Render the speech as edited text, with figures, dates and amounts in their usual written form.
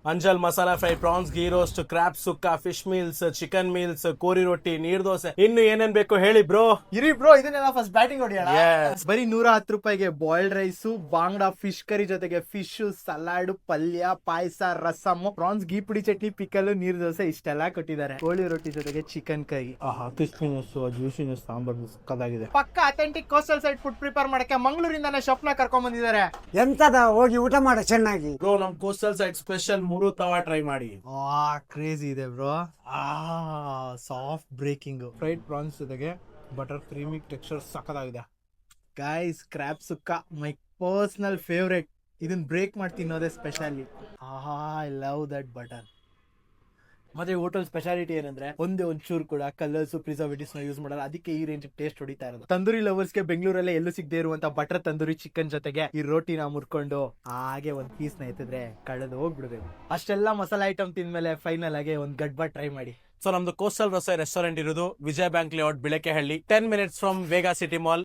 ಅಂಜಲ್ masala fry, prawns ghee roast, crab sukka, fish meals, chicken meals, kori rotti, ನೀರ್ ದೋಸೆ, ಇನ್ನು ಏನೇನ್ ಬೇಕು ಹೇಳಿ ಬ್ರೋ. ಇರಿ ಬ್ರೋ, ಇದನ್ನೆಲ್ಲ ಫಸ್ಟ್ ಬ್ಯಾಟಿಂಗ್ ಹೊಡಿಯೋಣ. Yes. ಬರೀ 110 ರೂಪಾಯಿಗೆ ಬಾಯ್ಲ್ಡ್ ರೈಸ್, ಬಾಂಗ್ಡಾ ಫಿಶ್ ಕರಿ ಜೊತೆಗೆ ಫಿಶ್, ಸಲಾಡ್, ಪಲ್ಯ, ಪಾಯಸ, ರಸಮ್, ಪ್ರಾನ್ಸ್ ಗೀ ಪುಡಿ ಚಟ್ನಿ, ಪಿಕಲ್, ನೀರ್ ದೋಸೆ ಇಷ್ಟೆಲ್ಲ ಕೊಟ್ಟಿದ್ದಾರೆ. ಕೋಳಿ ರೊಟ್ಟಿ ಜೊತೆಗೆ chicken curry. Crispiness, juiciness, sambar ಸಕ್ಕತ್ತಾಗಿದೆ. ಪಕ್ಕ authentic coastal side food prepare ಮಾಡಕ್ಕೆ ಮಂಗಳೂರಿಂದಾನೆ ಶೆಫ್ನ ಕರ್ಕೊಂಡ್ ಬಂದಿದ್ದಾರೆ. ಎಂತದ ಹೋಗಿ ಊಟ ಮಾಡ ಚೆನ್ನಾಗಿ. ಬ್ರೋ, ನಮ್ coastal side special 3 tawa try ಮಾಡಿ. ಕ್ರೇಜಿ ಇದೆ bro. Soft breaking fried prawns ಜೊತೆಗೆ ಬಟರ್ ಕ್ರೀಮಿ ಟೆಕ್ಸ್ಚರ್ ಸಕ್ಕತ್ತಾಗಿದೆ. Guys, crab sukka my personal favourite. ಇದನ್ನ ಬ್ರೇಕ್ ಮಾಡಿ ತಿನ್ನೋದೇ specially. I love that butter. ಮತ್ತೆ ಹೋಟೆಲ್ ಸ್ಪೆಷಾಲಿಟಿ ಏನಂದ್ರೆ ಒಂದೇ ಒಂಚೂರು ಕೂಡ ಕಲರ್ಸ್ ಪ್ರಿಸರ್ವೇಟಿವ್ಸ್ ನ ಯೂಸ್ ಮಾಡಲ್ಲ. ಅದಕ್ಕೆ ಈ ರೇಂಜ್ ಟೇಸ್ಟ್ ಹೊಡಿತಾ ಇರೋದು. ತಂದೂರಿ ಲವರ್ಸ್ಗೆ ಬೆಂಗಳೂರಲ್ಲೇ ಎಲ್ಲೂ ಸಿಗದೆ ಇರುವಂತ ಬಟರ್ ತಂದೂರಿ ಚಿಕನ್ ಜೊತೆಗೆ ಈ ರೋಟಿನ ಮುರ್ಕೊಂಡು ಹಾಗೆ ಒಂದ್ ಪೀಸ್ ನ ಎತ್ತಿದ್ರೆ ಕಳೆದು ಹೋಗ್ಬಿಡ್ಬೇಕು. ಅಷ್ಟೆಲ್ಲ ಮಸಾಲೆ ಐಟಮ್ ತಿಂದ್ಮೇಲೆ ಫೈನಲ್ ಆಗಿ ಒಂದ್ ಗಡ್ಬಾ ಟ್ರೈ ಮಾಡಿ. ಸೊ ನಮ್ದು ಕೋಸ್ಟಲ್ ರಸೋಯ್ ರೆಸ್ಟೋರೆಂಟ್ ಇರೋದು Vijaya bank layout, Bilekahalli, 10 minutes from Vega city mall.